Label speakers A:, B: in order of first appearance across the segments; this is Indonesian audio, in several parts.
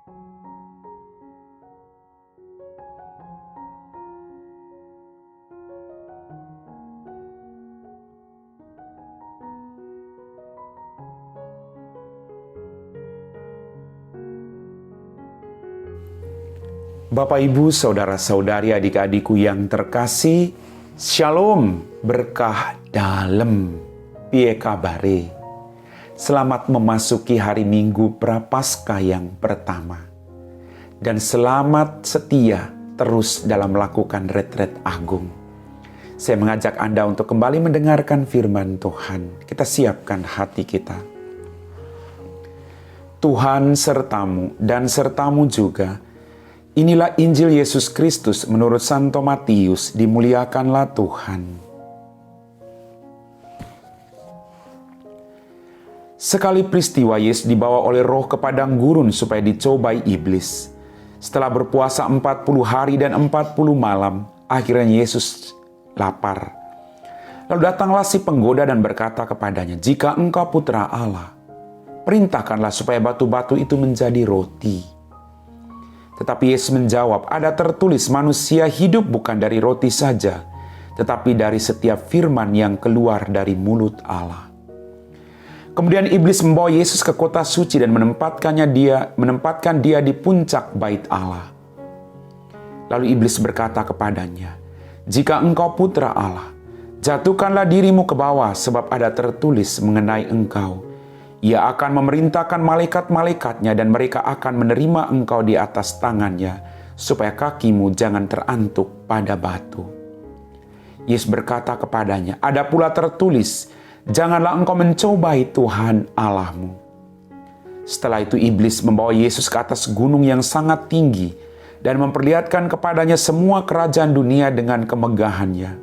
A: Bapak, Ibu, saudara-saudari, adik-adikku yang terkasih, Shalom, berkah dalam, piye kabare. Selamat memasuki hari Minggu Prapaskah yang pertama. Dan selamat setia terus dalam melakukan retret agung. Saya mengajak Anda untuk kembali mendengarkan firman Tuhan. Kita siapkan hati kita. Tuhan sertamu dan sertamu juga. Inilah Injil Yesus Kristus menurut Santo Matius, dimuliakanlah Tuhan. Sekali peristiwa Yesus dibawa oleh Roh ke padang gurun supaya dicobai iblis. Setelah berpuasa 40 hari dan 40 malam, akhirnya Yesus lapar. Lalu datanglah si penggoda dan berkata kepadanya, "Jika engkau putra Allah, perintahkanlah supaya batu-batu itu menjadi roti." Tetapi Yesus menjawab, "Ada tertulis, manusia hidup bukan dari roti saja, tetapi dari setiap firman yang keluar dari mulut Allah." Kemudian iblis membawa Yesus ke kota suci dan menempatkan dia di puncak bait Allah. Lalu iblis berkata kepadanya, "Jika engkau putra Allah, jatuhkanlah dirimu ke bawah, sebab ada tertulis mengenai engkau. Ia akan memerintahkan malaikat-malaikatnya dan mereka akan menerima engkau di atas tangannya, supaya kakimu jangan terantuk pada batu." Yesus berkata kepadanya, "Ada pula tertulis, janganlah engkau mencobai Tuhan Allahmu." Setelah itu iblis membawa Yesus ke atas gunung yang sangat tinggi dan memperlihatkan kepadanya semua kerajaan dunia dengan kemegahannya.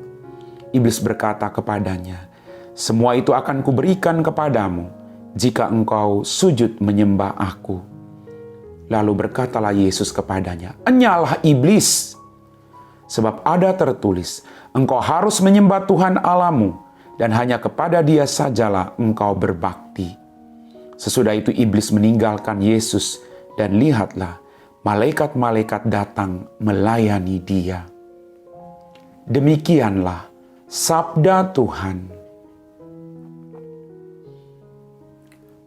A: Iblis berkata kepadanya, "Semua itu akan kuberikan kepadamu jika engkau sujud menyembah aku." Lalu berkatalah Yesus kepadanya, "Enyalah iblis, sebab ada tertulis, engkau harus menyembah Tuhan Allahmu, dan hanya kepada Dia sajalah engkau berbakti." Sesudah itu iblis meninggalkan Yesus, dan lihatlah, malaikat-malaikat datang melayani Dia. Demikianlah sabda Tuhan.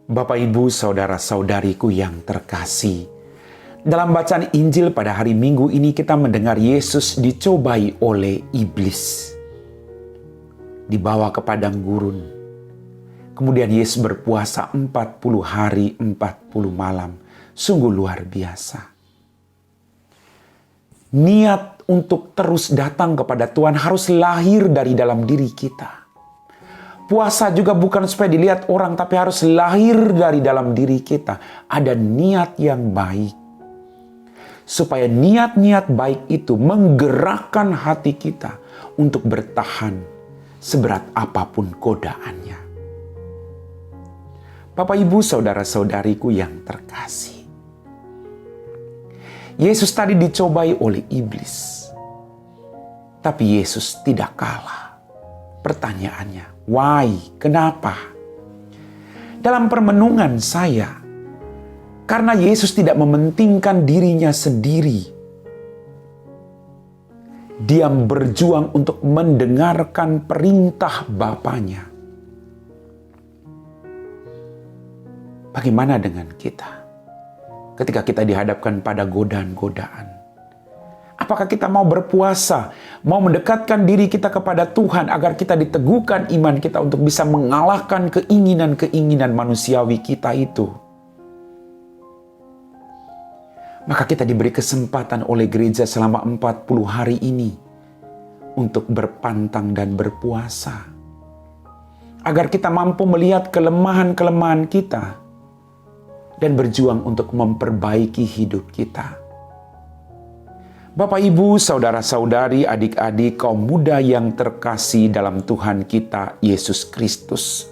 A: Bapak, Ibu, saudara-saudariku yang terkasih, dalam bacaan Injil pada hari Minggu ini kita mendengar Yesus dicobai oleh iblis. Dibawa ke padang gurun. Kemudian Yesus berpuasa 40 hari 40 malam. Sungguh luar biasa. Niat untuk terus datang kepada Tuhan harus lahir dari dalam diri kita. Puasa juga bukan supaya dilihat orang, tapi harus lahir dari dalam diri kita. Ada niat yang baik. Supaya niat-niat baik itu menggerakkan hati kita untuk bertahan seberat apapun godaannya. Bapak, Ibu, saudara-saudariku yang terkasih. Yesus tadi dicobai oleh iblis. Tapi Yesus tidak kalah. Pertanyaannya, why? Kenapa? Dalam permenungan saya, karena Yesus tidak mementingkan dirinya sendiri. Dia berjuang untuk mendengarkan perintah Bapanya. Bagaimana dengan kita? Ketika kita dihadapkan pada godaan-godaan. Apakah kita mau berpuasa, mau mendekatkan diri kita kepada Tuhan agar kita diteguhkan iman kita untuk bisa mengalahkan keinginan-keinginan manusiawi kita itu? Maka kita diberi kesempatan oleh gereja selama 40 hari ini untuk berpantang dan berpuasa. Agar kita mampu melihat kelemahan-kelemahan kita dan berjuang untuk memperbaiki hidup kita. Bapak, Ibu, saudara-saudari, adik-adik, kaum muda yang terkasih dalam Tuhan kita, Yesus Kristus.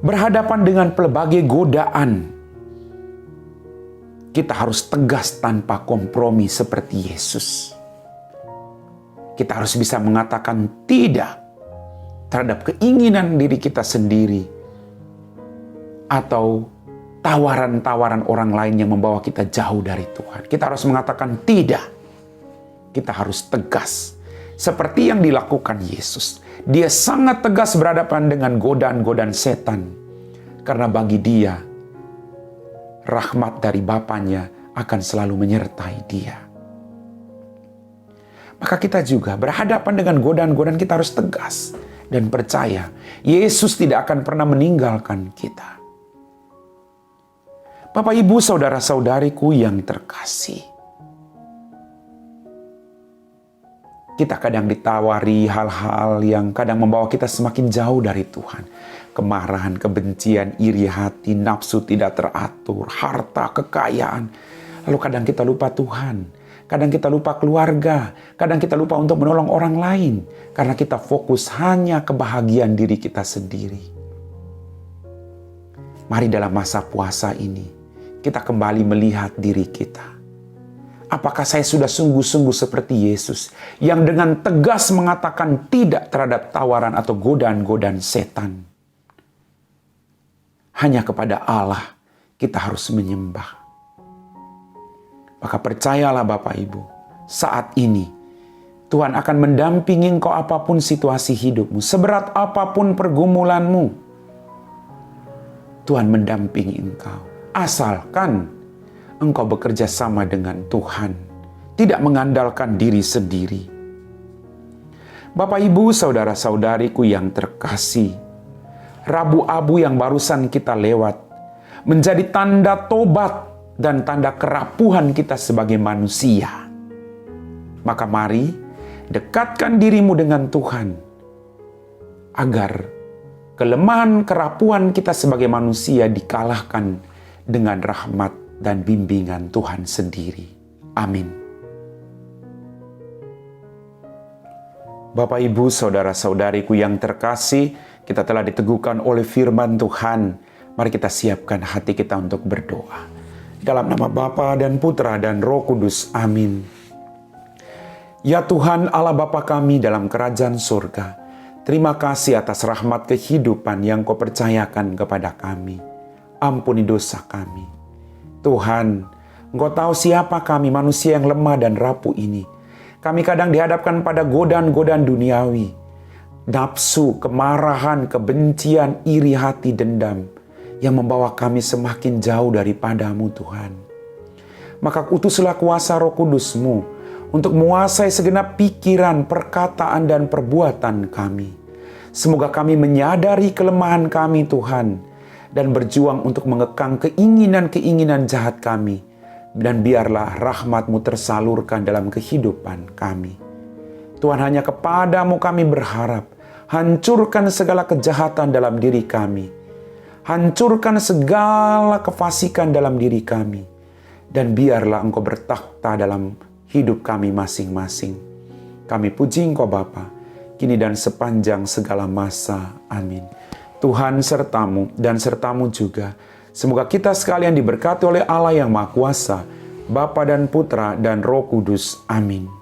A: Berhadapan dengan pelbagai godaan, kita harus tegas tanpa kompromi seperti Yesus. Kita harus bisa mengatakan tidak terhadap keinginan diri kita sendiri atau tawaran-tawaran orang lain yang membawa kita jauh dari Tuhan. Kita harus mengatakan tidak. Kita harus tegas. Seperti yang dilakukan Yesus. Dia sangat tegas berhadapan dengan godaan-godaan setan. Karena bagi dia, rahmat dari Bapanya akan selalu menyertai dia. Maka kita juga berhadapan dengan godaan-godaan, kita harus tegas dan percaya Yesus tidak akan pernah meninggalkan kita. Bapak, Ibu, saudara-saudariku yang terkasih, kita kadang ditawari hal-hal yang kadang membawa kita semakin jauh dari Tuhan. Kemarahan, kebencian, iri hati, nafsu tidak teratur, harta, kekayaan. Lalu kadang kita lupa Tuhan, kadang kita lupa keluarga, kadang kita lupa untuk menolong orang lain. Karena kita fokus hanya kebahagiaan diri kita sendiri. Mari dalam masa puasa ini, kita kembali melihat diri kita. Apakah saya sudah sungguh-sungguh seperti Yesus yang dengan tegas mengatakan tidak terhadap tawaran atau godaan-godaan setan? Hanya kepada Allah kita harus menyembah. Maka percayalah Bapak Ibu, saat ini Tuhan akan mendampingi engkau apapun situasi hidupmu, seberat apapun pergumulanmu. Tuhan mendampingi engkau, asalkan engkau bekerja sama dengan Tuhan, tidak mengandalkan diri sendiri. Bapak, Ibu, saudara-saudariku yang terkasih, Rabu Abu yang barusan kita lewat menjadi tanda tobat dan tanda kerapuhan kita sebagai manusia. Maka mari dekatkan dirimu dengan Tuhan agar kelemahan kerapuhan kita sebagai manusia dikalahkan dengan rahmat dan bimbingan Tuhan sendiri. Amin. Bapak, Ibu, saudara-saudariku yang terkasih, kita telah diteguhkan oleh firman Tuhan. Mari kita siapkan hati kita untuk berdoa. Dalam nama Bapa dan Putra dan Roh Kudus. Amin. Ya Tuhan Allah Bapa kami dalam kerajaan surga, terima kasih atas rahmat kehidupan yang Kau percayakan kepada kami. Ampuni dosa kami. Tuhan, Engkau tahu siapa kami, manusia yang lemah dan rapuh ini. Kami kadang dihadapkan pada godaan-godaan duniawi, nafsu, kemarahan, kebencian, iri hati, dendam, yang membawa kami semakin jauh daripada-Mu Tuhan. Maka utuslah kuasa Roh Kudus-Mu untuk menguasai segenap pikiran, perkataan, dan perbuatan kami. Semoga kami menyadari kelemahan kami Tuhan, dan berjuang untuk mengekang keinginan-keinginan jahat kami. Dan biarlah rahmat-Mu tersalurkan dalam kehidupan kami. Tuhan, hanya kepada-Mu kami berharap. Hancurkan segala kejahatan dalam diri kami. Hancurkan segala kefasikan dalam diri kami. Dan biarlah Engkau bertakhta dalam hidup kami masing-masing. Kami puji Engkau Bapa, kini dan sepanjang segala masa. Amin. Tuhan sertamu dan sertamu juga. Semoga kita sekalian diberkati oleh Allah yang Maha Kuasa, Bapa dan Putra dan Roh Kudus. Amin.